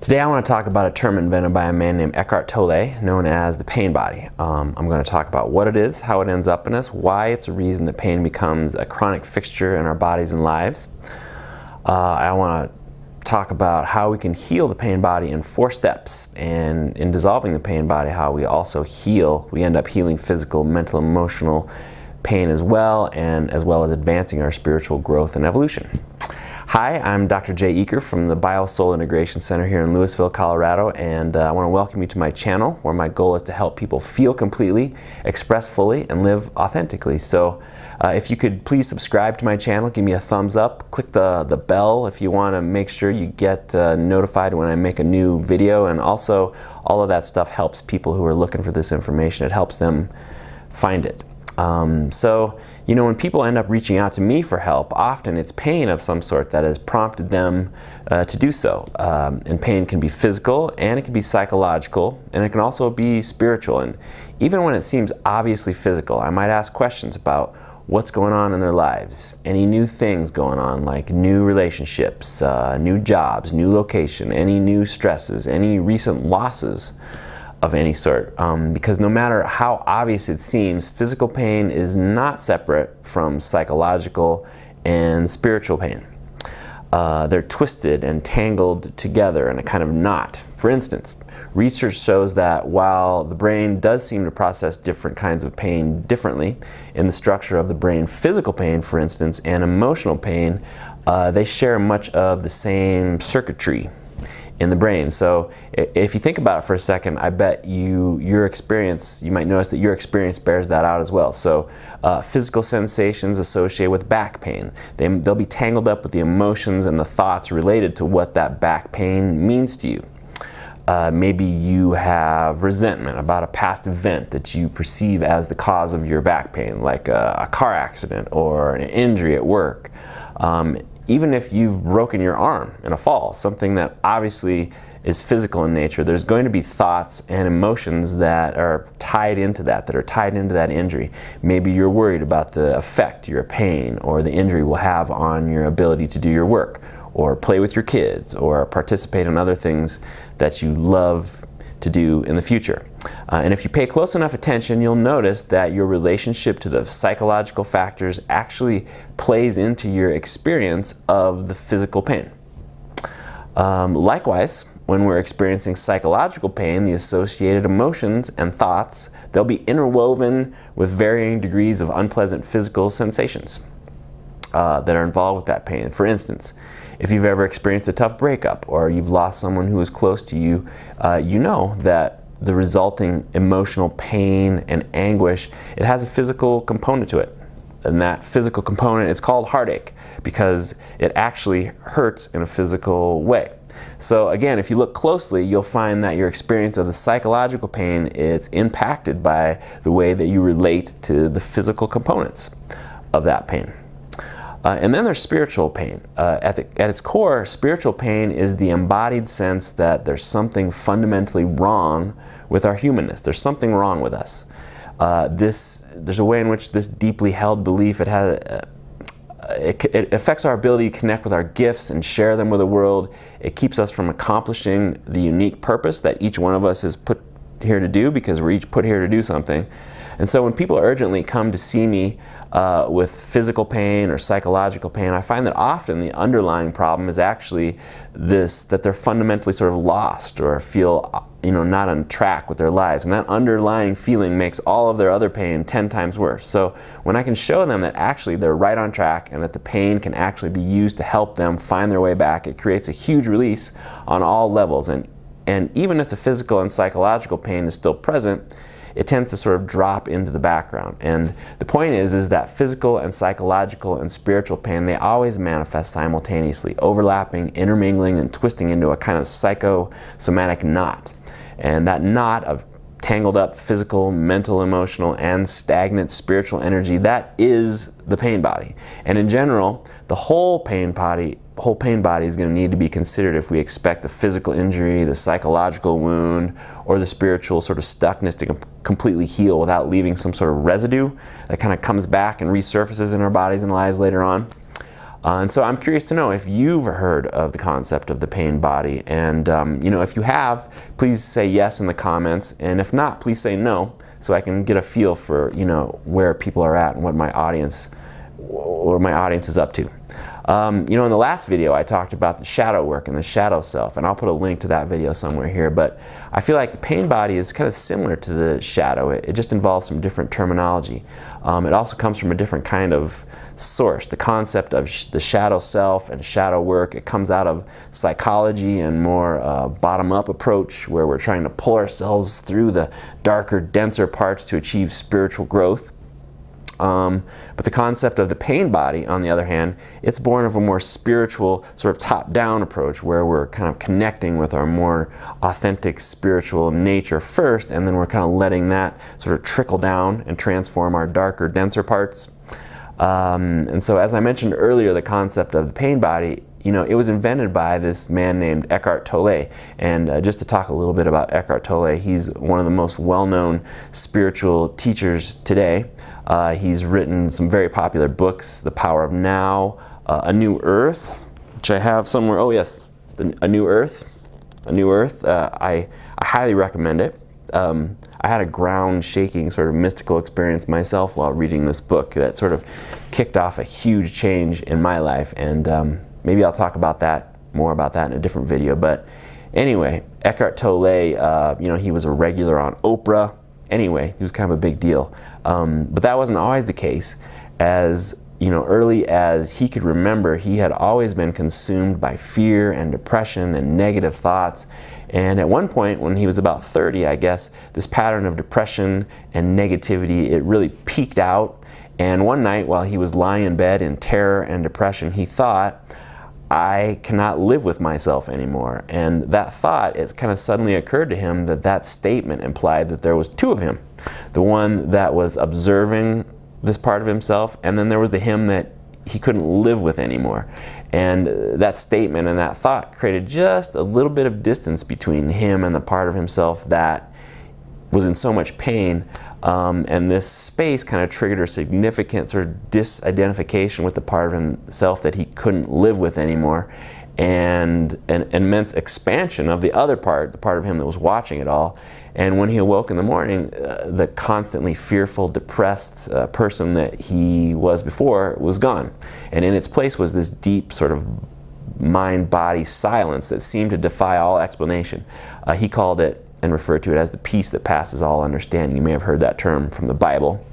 Today I want to talk about a term invented by a man named Eckhart Tolle known as the pain body. I'm going to talk about what it is, how it ends up in us, why it's a reason that pain becomes a chronic fixture in our bodies and lives. I want to talk about how we can heal the pain body in 4 steps, and in dissolving the pain body, how we also heal. We end up healing physical, mental, emotional pain as well as advancing our spiritual growth and evolution. Hi, I'm Dr. Jay Eaker from the BioSoul Integration Center here in Louisville, Colorado, and I want to welcome you to my channel where my goal is to help people feel completely, express fully, and live authentically. So if you could please subscribe to my channel, give me a thumbs up, click the bell if you want to make sure you get notified when I make a new video, and also all of that stuff helps people who are looking for this information. It helps them find it. So, you know, when people end up reaching out to me for help, often it's pain of some sort that has prompted them to do so. And pain can be physical, and it can be psychological, and it can also be spiritual. And even when it seems obviously physical, I might ask questions about what's going on in their lives, any new things going on, like new relationships, new jobs, new location, any new stresses, any recent losses of any sort, because no matter how obvious it seems, physical pain is not separate from psychological and spiritual pain. They're twisted and tangled together in a kind of knot. For instance, research shows that while the brain does seem to process different kinds of pain differently in the structure of the brain, physical pain, for instance, and emotional pain, they share much of the same circuitry in the brain. So if you think about it for a second, I bet you might notice that your experience bears that out as well. So physical sensations associated with back pain, they'll be tangled up with the emotions and the thoughts related to what that back pain means to you. Maybe you have resentment about a past event that you perceive as the cause of your back pain, like a car accident or an injury at work. Even if you've broken your arm in a fall, something that obviously is physical in nature, there's going to be thoughts and emotions that are tied into that injury. Maybe you're worried about the effect your pain or the injury will have on your ability to do your work, or play with your kids, or participate in other things that you love to do in the future. And if you pay close enough attention, you'll notice that your relationship to the psychological factors actually plays into your experience of the physical pain. Likewise, when we're experiencing psychological pain, the associated emotions and thoughts, they'll be interwoven with varying degrees of unpleasant physical sensations that are involved with that pain. For instance, if you've ever experienced a tough breakup, or you've lost someone who is close to you, you know that the resulting emotional pain and anguish, it has a physical component to it. And that physical component is called heartache, because it actually hurts in a physical way. So again, if you look closely, you'll find that your experience of the psychological pain is impacted by the way that you relate to the physical components of that pain. And then there's spiritual pain. At its core, spiritual pain is the embodied sense that there's something fundamentally wrong with our humanness. There's something wrong with us. There's a way in which this deeply held belief, it affects our ability to connect with our gifts and share them with the world. It keeps us from accomplishing the unique purpose that each one of us is put here to do, because we're each put here to do something. And so when people urgently come to see me with physical pain or psychological pain, I find that often the underlying problem is actually this, that they're fundamentally sort of lost, or feel, not on track with their lives. And that underlying feeling makes all of their other pain 10 times worse. So when I can show them that actually they're right on track, and that the pain can actually be used to help them find their way back, it creates a huge release on all levels. And even if the physical and psychological pain is still present, it tends to sort of drop into the background. And the point is that physical and psychological and spiritual pain, they always manifest simultaneously, overlapping, intermingling, and twisting into a kind of psychosomatic knot. And that knot of tangled up physical, mental, emotional, and stagnant spiritual energy, that is the pain body. And in general, the whole pain body is going to need to be considered if we expect the physical injury, the psychological wound, or the spiritual sort of stuckness to completely heal without leaving some sort of residue that kind of comes back and resurfaces in our bodies and lives later on. And so I'm curious to know if you've heard of the concept of the pain body. And if you have, please say yes in the comments. And if not, please say no, so I can get a feel for where people are at and what my audience is up to. In the last video I talked about the shadow work and the shadow self, and I'll put a link to that video somewhere here, but I feel like the pain body is kind of similar to the shadow. It just involves some different terminology. It also comes from a different kind of source. The concept of the shadow self and shadow work, it comes out of psychology and more bottom-up approach, where we're trying to pull ourselves through the darker, denser parts to achieve spiritual growth. But the concept of the pain body, on the other hand, it's born of a more spiritual, sort of top-down approach, where we're kind of connecting with our more authentic spiritual nature first, and then we're kind of letting that sort of trickle down and transform our darker, denser parts. And so, as I mentioned earlier, the concept of the pain body, it was invented by this man named Eckhart Tolle. And just to talk a little bit about Eckhart Tolle, he's one of the most well-known spiritual teachers today. He's written some very popular books: The Power of Now, A New Earth, which I have somewhere. Oh yes, A New Earth. A New Earth. I highly recommend it. I had a ground-shaking sort of mystical experience myself while reading this book that sort of kicked off a huge change in my life, and maybe I'll talk about that, more about that in a different video. But anyway, Eckhart Tolle, he was a regular on Oprah. Anyway, he was kind of a big deal. But that wasn't always the case. As early as he could remember, he had always been consumed by fear and depression and negative thoughts. And at one point, when he was about 30, I guess, this pattern of depression and negativity, it really peaked out. And one night, while he was lying in bed in terror and depression, he thought, I cannot live with myself anymore. And that thought, it kind of suddenly occurred to him that statement implied that there was two of him. The one that was observing this part of himself, and then there was the him that he couldn't live with anymore. And that statement and that thought created just a little bit of distance between him and the part of himself that was in so much pain. And this space kind of triggered a significant sort of disidentification with the part of himself that he couldn't live with anymore, and an immense expansion of the other part, the part of him that was watching it all. And when he awoke in the morning, the constantly fearful, depressed person that he was before was gone. And in its place was this deep sort of mind-body silence that seemed to defy all explanation. He called it and referred to it as the peace that passes all understanding. You may have heard that term from the Bible.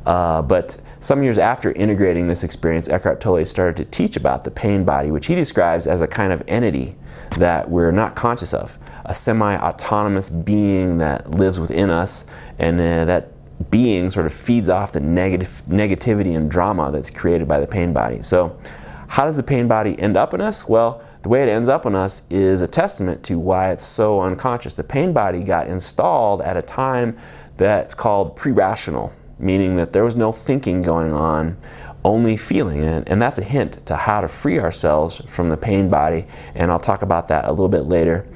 But some years after integrating this experience, Eckhart Tolle started to teach about the pain body, which he describes as a kind of entity that we're not conscious of, a semi-autonomous being that lives within us, and that being sort of feeds off the negativity and drama that's created by the pain body. So how does the pain body end up in us? Well, the way it ends up in us is a testament to why it's so unconscious. The pain body got installed at a time that's called pre-rational, meaning that there was no thinking going on, only feeling. And that's a hint to how to free ourselves from the pain body, and I'll talk about that a little bit later.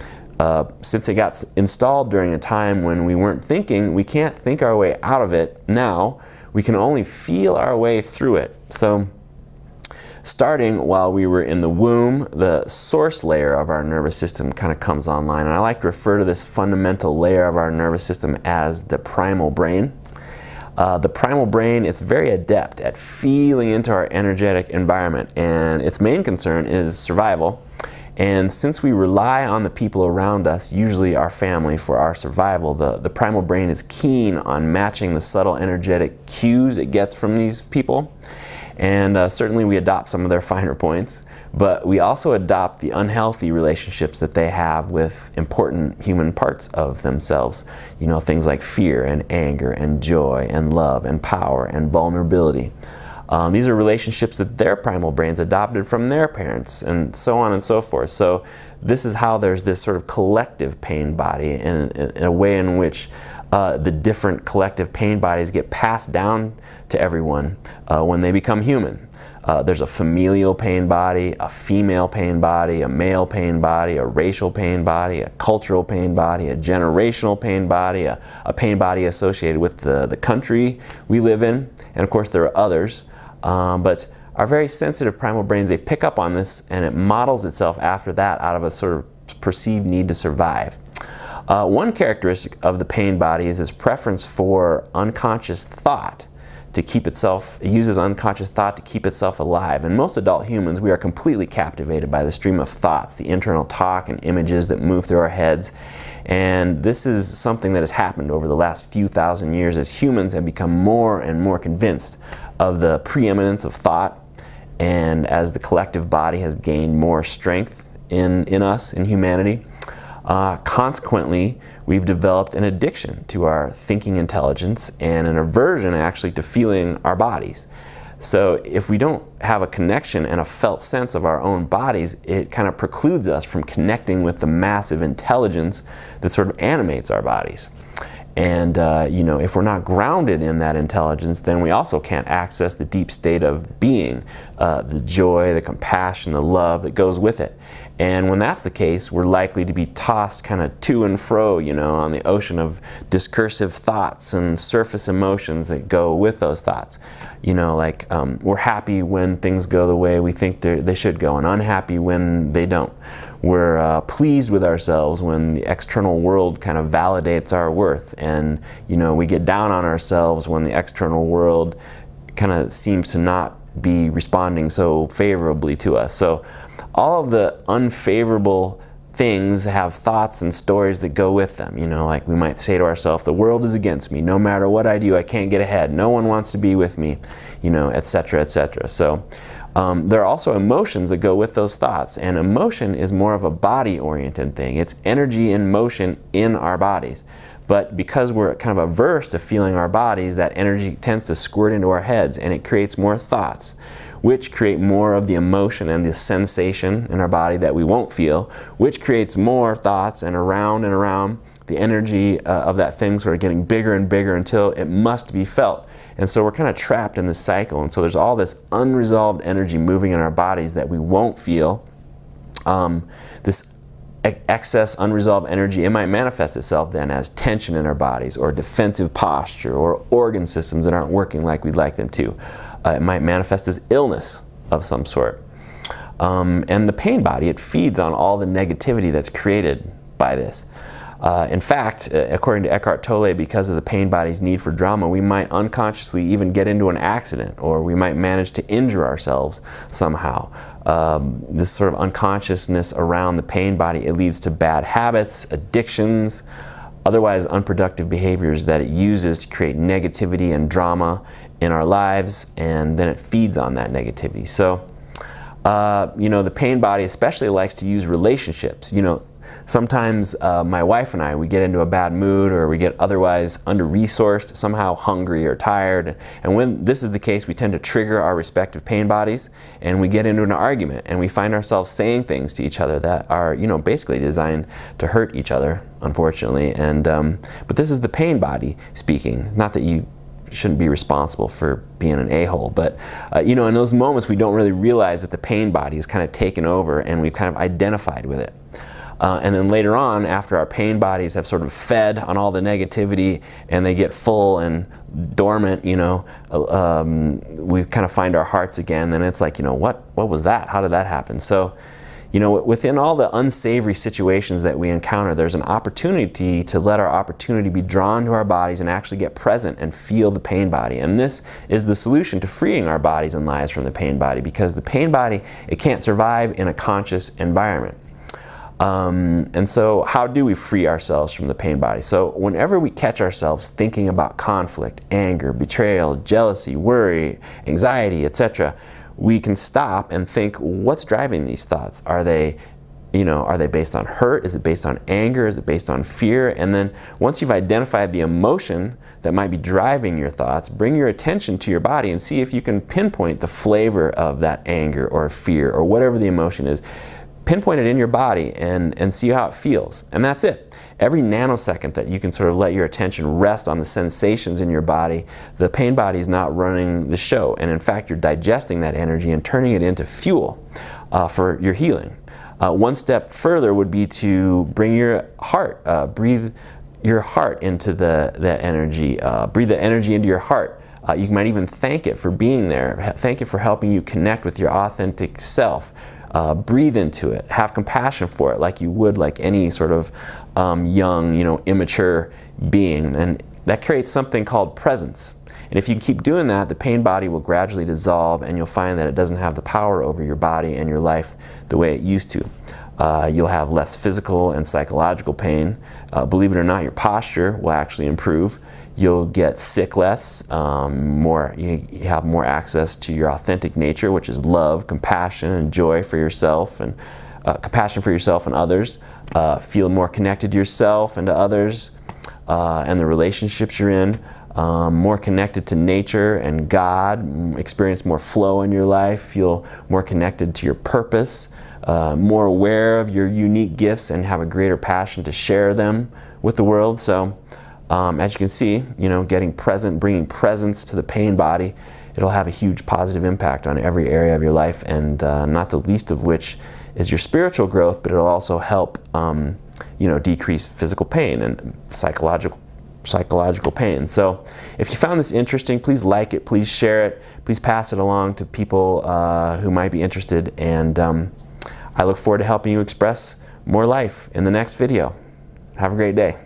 Since it got installed during a time when we weren't thinking, we can't think our way out of it now. We can only feel our way through it. So starting while we were in the womb, the source layer of our nervous system kind of comes online. And I like to refer to this fundamental layer of our nervous system as the primal brain. The primal brain, it's very adept at feeling into our energetic environment, and its main concern is survival. And since we rely on the people around us, usually our family, for our survival, the primal brain is keen on matching the subtle energetic cues it gets from these people. And certainly we adopt some of their finer points, but we also adopt the unhealthy relationships that they have with important human parts of themselves. You know, things like fear and anger and joy and love and power and vulnerability. These are relationships that their primal brains adopted from their parents, and so on and so forth. So this is how there's this sort of collective pain body, in a way in which the different collective pain bodies get passed down to everyone when they become human. There's a familial pain body, a female pain body, a male pain body, a racial pain body, a cultural pain body, a generational pain body, a pain body associated with the country we live in, and of course there are others. But our very sensitive primal brains, they pick up on this, and it models itself after that out of a sort of perceived need to survive. One characteristic of the pain body is its preference for unconscious thought to keep itself, it uses unconscious thought to keep itself alive. And most adult humans, we are completely captivated by the stream of thoughts, the internal talk and images that move through our heads. And this is something that has happened over the last few thousand years as humans have become more and more convinced of the preeminence of thought, and as the collective body has gained more strength in us, in humanity. Consequently, we've developed an addiction to our thinking intelligence and an aversion actually to feeling our bodies. So if we don't have a connection and a felt sense of our own bodies, it kind of precludes us from connecting with the massive intelligence that sort of animates our bodies. And if we're not grounded in that intelligence, then we also can't access the deep state of being, the joy, the compassion, the love that goes with it. And when that's the case, we're likely to be tossed kind of to and fro, on the ocean of discursive thoughts and surface emotions that go with those thoughts. We're happy when things go the way we think they should go, and unhappy when they don't. We're pleased with ourselves when the external world kind of validates our worth, and we get down on ourselves when the external world kind of seems to not be responding so favorably to us. So all of the unfavorable things have thoughts and stories that go with them. Like we might say to ourselves, the world is against me. No matter what I do, I can't get ahead. No one wants to be with me, etc., etc. So there are also emotions that go with those thoughts, and emotion is more of a body-oriented thing. It's energy in motion in our bodies. But because we're kind of averse to feeling our bodies, that energy tends to squirt into our heads, and it creates more thoughts, which create more of the emotion and the sensation in our body that we won't feel, which creates more thoughts, and around the energy of that thing sort of getting bigger and bigger until it must be felt. And so we're kind of trapped in this cycle, and so there's all this unresolved energy moving in our bodies that we won't feel. This excess unresolved energy, it might manifest itself then as tension in our bodies, or defensive posture, or organ systems that aren't working like we'd like them to. It might manifest as illness of some sort. And the pain body, it feeds on all the negativity that's created by this. In fact, according to Eckhart Tolle, because of the pain body's need for drama, we might unconsciously even get into an accident, or we might manage to injure ourselves somehow. This sort of unconsciousness around the pain body, it leads to bad habits, addictions, otherwise unproductive behaviors that it uses to create negativity and drama in our lives, and then it feeds on that negativity. So, the pain body especially likes to use relationships. Sometimes my wife and I, we get into a bad mood, or we get otherwise under-resourced, somehow hungry or tired. And when this is the case, we tend to trigger our respective pain bodies, and we get into an argument, and we find ourselves saying things to each other that are, basically designed to hurt each other, unfortunately. And but this is the pain body speaking. Not that you shouldn't be responsible for being an a-hole, but in those moments we don't really realize that the pain body is kind of taken over, and we've kind of identified with it. And then later on, after our pain bodies have sort of fed on all the negativity and they get full and dormant, we kind of find our hearts again, and it's like, what was that? How did that happen? So, within all the unsavory situations that we encounter, there's an opportunity to let our opportunity be drawn to our bodies and actually get present and feel the pain body. And this is the solution to freeing our bodies and lives from the pain body, because the pain body, it can't survive in a conscious environment. And so how do we free ourselves from the pain body? So whenever we catch ourselves thinking about conflict, anger, betrayal, jealousy, worry, anxiety, etc., we can stop and think, what's driving these thoughts? Are they based on hurt? Is it based on anger? Is it based on fear? And then once you've identified the emotion that might be driving your thoughts, bring your attention to your body and see if you can pinpoint the flavor of that anger or fear or whatever the emotion is. Pinpoint it in your body and see how it feels. And that's it. Every nanosecond that you can sort of let your attention rest on the sensations in your body, the pain body is not running the show. And in fact, you're digesting that energy and turning it into fuel for your healing. One step further would be to bring your heart, breathe your heart into that energy. Breathe the energy into your heart. You might even thank it for being there. Thank it for helping you connect with your authentic self. Breathe into it. Have compassion for it like you would like any sort of young, immature being. And that creates something called presence. And if you keep doing that, the pain body will gradually dissolve, and you'll find that it doesn't have the power over your body and your life the way it used to. You'll have less physical and psychological pain. Believe it or not, your posture will actually improve. You'll get sick less. You have more access to your authentic nature, which is love, compassion, and joy for yourself, and compassion for yourself and others. Feel more connected to yourself and to others, and the relationships you're in. More connected to nature and God, experience more flow in your life, feel more connected to your purpose, more aware of your unique gifts, and have a greater passion to share them with the world. So as you can see, getting present, bringing presence to the pain body, it'll have a huge positive impact on every area of your life, and not the least of which is your spiritual growth, but it'll also help decrease physical pain and psychological pain. So if you found this interesting, please like it, please share it, please pass it along to people who might be interested, and I look forward to helping you express more life in the next video. Have a great day.